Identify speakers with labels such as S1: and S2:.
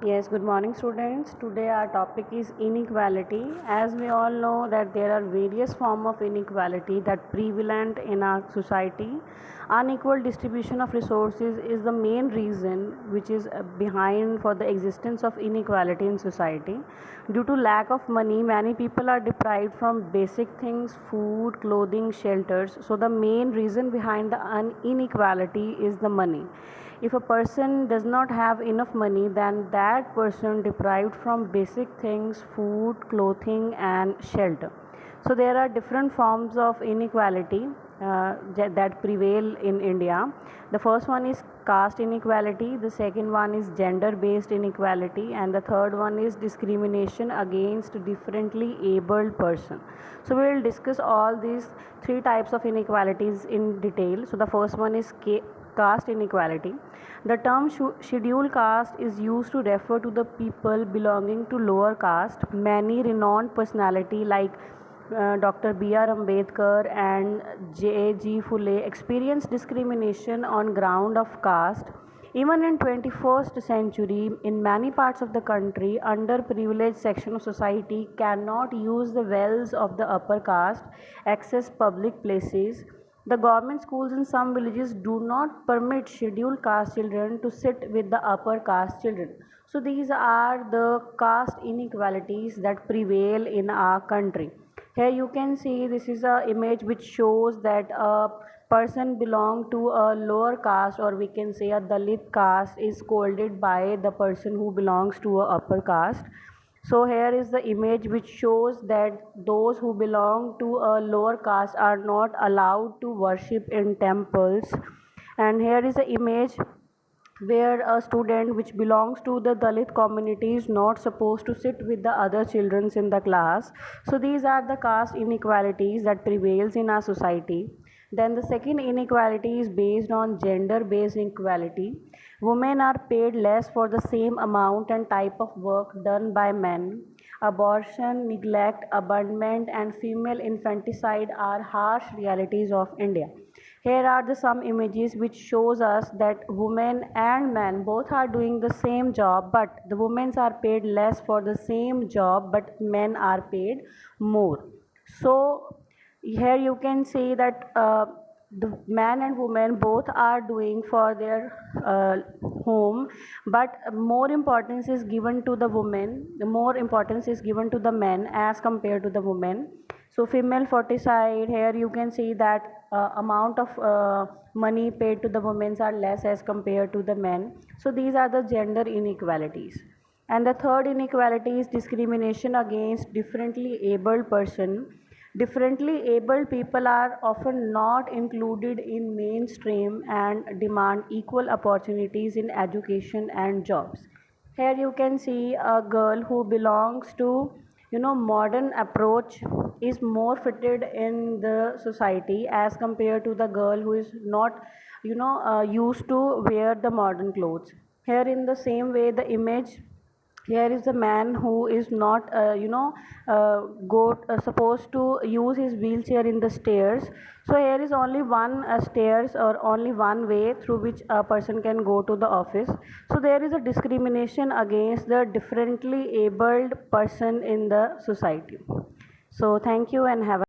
S1: Yes, good morning students. Today our topic is inequality. As we all know that there are various forms of inequality that prevalent in our society. Unequal distribution of resources is the main reason which is behind for the existence of inequality in society. Due to lack of money, many people are deprived from basic things, food, clothing, shelters. So the main reason behind the inequality is the money. If a person does not have enough money, then that person deprived from basic things, food, clothing and shelter. So there are different forms of inequality that prevail in India. The first one is caste inequality, the second one is gender based inequality, and the third one is discrimination against differently abled person. So we will discuss all these three types of inequalities in detail. So the first one is caste inequality. The term scheduled caste is used to refer to the people belonging to lower caste. Many renowned personality like Dr. B.R. Ambedkar and J.G. Phule experienced discrimination on ground of caste. Even in 21st century, in many parts of the country, underprivileged section of society cannot use the wells of the upper caste, access public places. The government schools in some villages do not permit scheduled caste children to sit with the upper caste children. So these are the caste inequalities that prevail in our country. Here you can see this is a image which shows that a person belong to a lower caste, or we can say a Dalit caste, is scolded by the person who belongs to a upper caste. So here is the image which shows that those who belong to a lower caste are not allowed to worship in temples. And here is the image where a student which belongs to the Dalit community is not supposed to sit with the other children in the class. So these are the caste inequalities that prevails in our society. Then the second inequality is based on gender based inequality. Women are paid less for the same amount and type of work done by men. Abortion, neglect, abandonment and female infanticide are harsh realities of India. Here are the some images which shows us that women and men both are doing the same job, but the women are paid less for the same job, but men are paid more. So here you can see that the man and woman both are doing for their home, but more importance is given to the women. The more importance is given to the men as compared to the women. So female foeticide, here you can see that amount of money paid to the women are less as compared to the men. So these are the gender inequalities. And the third inequality is discrimination against differently abled person. Differently abled people are often not included in mainstream and demand equal opportunities in education and jobs. Here you can see a girl who belongs to modern approach is more fitted in the society as compared to the girl who is not used to wear the modern clothes. Here in the same way the image, here is the man who is not go supposed to use his wheelchair in the stairs. So here is only one stairs or only one way through which a person can go to the office. So there is a discrimination against the differently abled person in the society. So thank you and have a